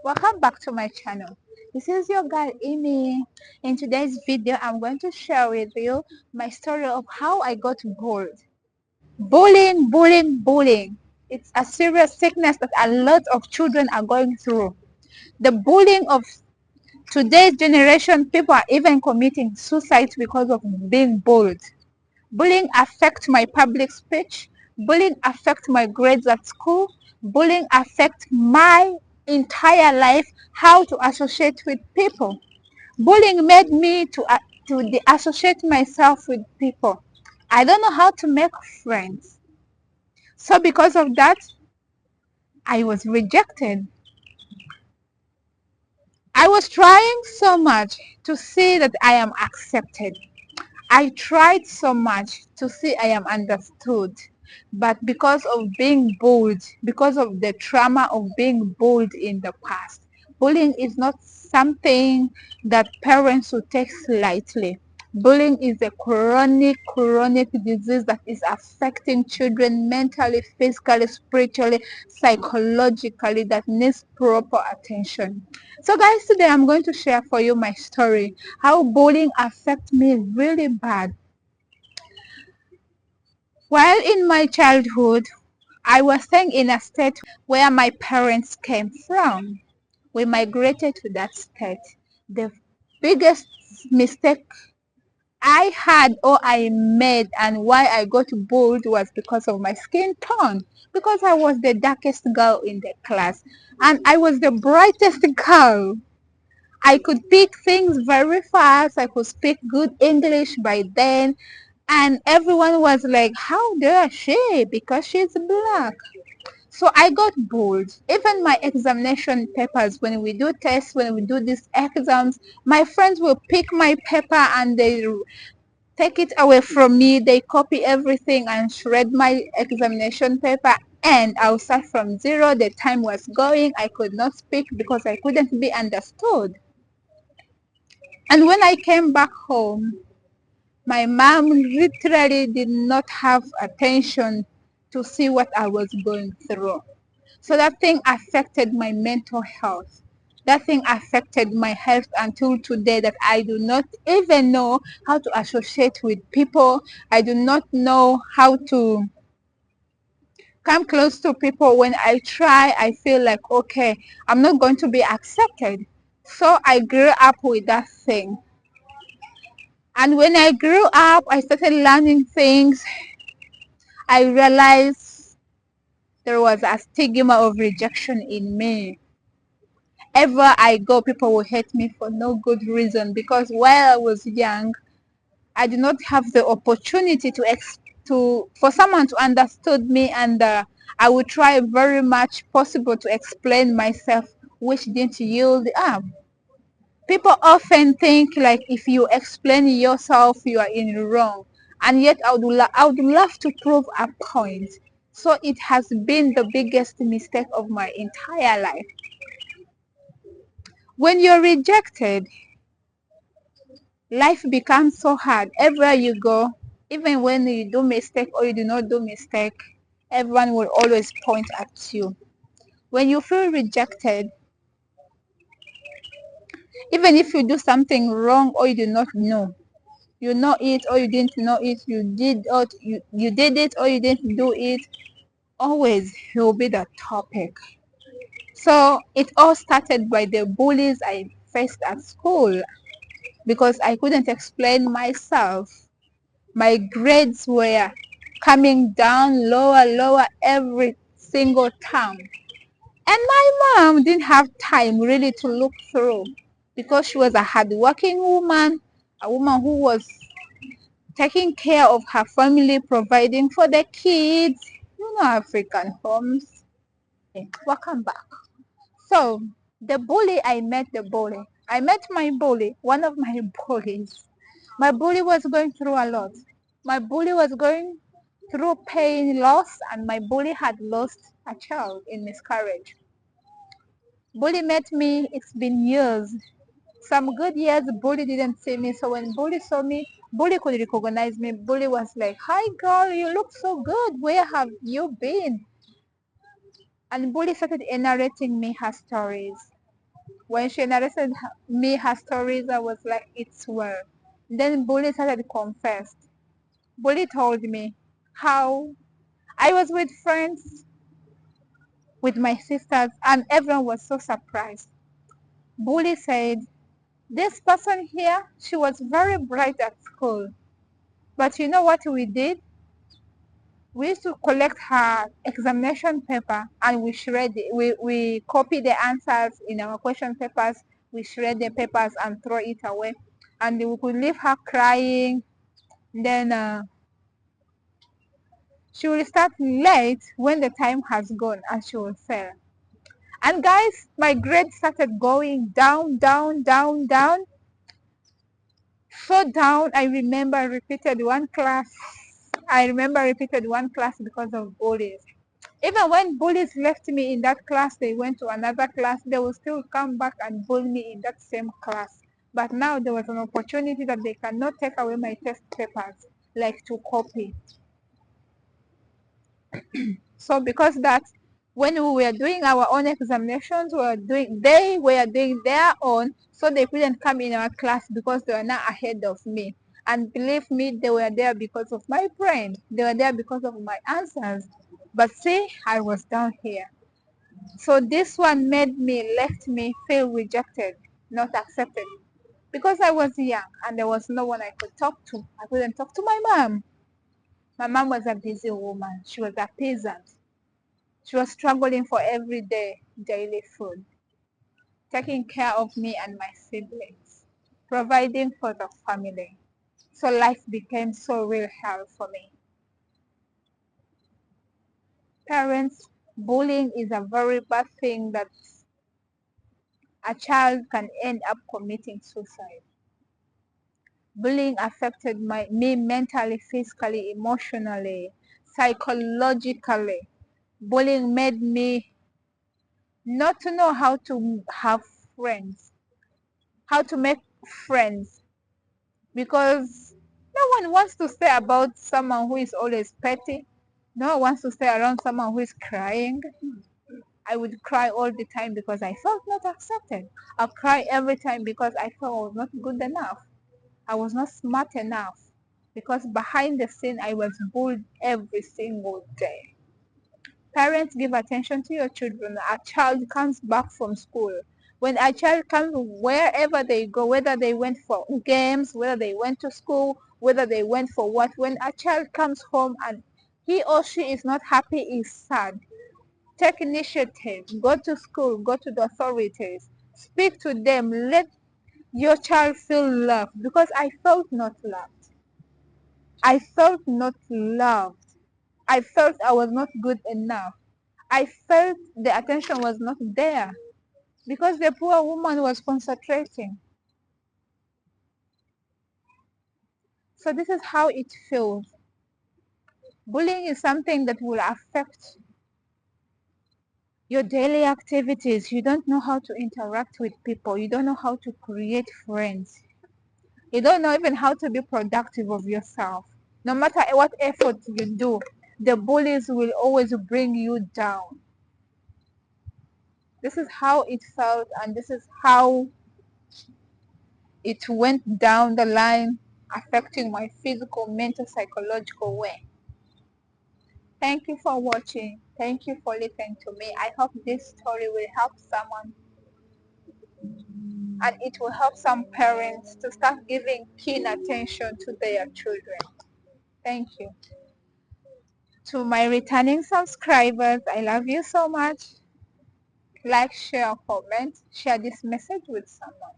Welcome back to my channel. This is your girl Amy. In today's video, I'm going to share with you my story of how I got bullied. Bullying. It's a serious sickness that a lot of children are going through. The bullying of today's generation, people are even committing suicide because of being bullied. Bullying affects my public speech. Bullying affects my grades at school. Bullying affects my entire life, how to associate with people. Bullying made me to associate myself with people. I don't know how to make friends. So because of that, I was rejected. I was trying so much to see that I am accepted. I tried so much to see I am understood, but because of being bullied, because of the trauma of being bullied in the past, bullying is not something that parents should take lightly. Bullying is a chronic disease that is affecting children mentally, physically, spiritually, psychologically, that needs proper attention. So guys, today I'm going to share for you my story, how bullying affects me really bad. While in my childhood, I was staying in a state where my parents came from. We migrated to that state. The biggest mistake I had or I made and why I got bullied was because of my skin tone. Because I was the darkest girl in the class and I was the brightest girl. I could pick things very fast. I could speak good English by then. And everyone was like, how dare she? Because she's black. So I got bullied. Even my examination papers, when we do tests, when we do these exams, my friends will pick my paper and they take it away from me. They copy everything and shred my examination paper. And I'll start from zero. The time was going. I could not speak because I couldn't be understood. And when I came back home, my mom literally did not have attention to see what I was going through. So that thing affected my mental health. That thing affected my health until today, that I do not even know how to associate with people. I do not know how to come close to people. When I try, I feel like, okay, I'm not going to be accepted. So I grew up with that thing. And when I grew up, I started learning things. I realized there was a stigma of rejection in me. Ever I go, people will hate me for no good reason, because while I was young, I did not have the opportunity to for someone to understood me, and I would try very much possible to explain myself, which didn't yield up. People often think like if you explain yourself, you are in wrong, and yet I would love to prove a point. So it has been the biggest mistake of my entire life. When you're rejected, life becomes so hard. Everywhere you go, even when you do mistake or you do not do mistake, everyone will always point at you. When you feel rejected, even if you do something wrong or you do not know, you know it or you didn't know it, you did it or you didn't do it, always will be the topic. So it all started by the bullies I faced at school, because I couldn't explain myself. My grades were coming down lower every single time. And my mom didn't have time really to look through, because she was a hardworking woman, a woman who was taking care of her family, providing for the kids. You know, African homes. Welcome back. So I met my bully, one of my bullies. My bully was going through a lot. My bully was going through pain, loss, and my bully had lost a child in miscarriage. Bully met me, it's been years. Some good years, bully didn't see me. So when bully saw me, bully could recognize me. Bully was like, hi girl, you look so good. Where have you been? And bully started narrating me her stories. When she narrated me her stories, I was like, it's well. Then Bully started to confess. Bully told me how I was with friends, with my sisters, and everyone was so surprised. Bully said, this person here, she was very bright at school. But you know what we did? We used to collect her examination paper and we shred it. We copy the answers in our question papers. We shred the papers and throw it away. And we could leave her crying. Then she will start late when the time has gone and she will fail. And guys, my grade started going down, down, down, down. So down, I remember I repeated one class. I remember I repeated one class because of bullies. Even when bullies left me in that class, they went to another class, they will still come back and bully me in that same class. But now there was an opportunity that they cannot take away my test papers, like to copy. So because that, when we were doing our own examinations, they were doing their own, so they couldn't come in our class because they were not ahead of me. And believe me, they were there because of my brain. They were there because of my answers. But see, I was down here. So this one left me feel rejected, not accepted. Because I was young and there was no one I could talk to. I couldn't talk to my mom. My mom was a busy woman. She was a peasant. She was struggling for everyday daily food, taking care of me and my siblings, providing for the family. So life became so real hell for me. Parents, bullying is a very bad thing that a child can end up committing suicide. Bullying affected me mentally, physically, emotionally, psychologically. Bullying made me not to know how to have friends, how to make friends, because no one wants to stay about someone who is always petty. No one wants to stay around someone who is crying. I would cry all the time because I felt not accepted. I'll cry every time because I felt I was not good enough. I was not smart enough. Because behind the scene, I was bullied every single day. Parents, give attention to your children. A child comes back from school. When a child comes, wherever they go, whether they went for games, whether they went to school, whether they went for what, when a child comes home and he or she is not happy, is sad, take initiative, go to school, go to the authorities, speak to them, let your child feel loved, because I felt not loved. I felt not loved. I felt I was not good enough. I felt the attention was not there because the poor woman was concentrating. So this is how it feels. Bullying is something that will affect your daily activities. You don't know how to interact with people. You don't know how to create friends. You don't know even how to be productive of yourself. No matter what effort you do, the bullies will always bring you down. This is how it felt, and this is how it went down the line, affecting my physical, mental, psychological way. Thank you for watching. Thank you for listening to me. I hope this story will help someone, and it will help some parents to start giving keen attention to their children. Thank you. To my returning subscribers, I love you so much. Like, share, comment, share this message with someone.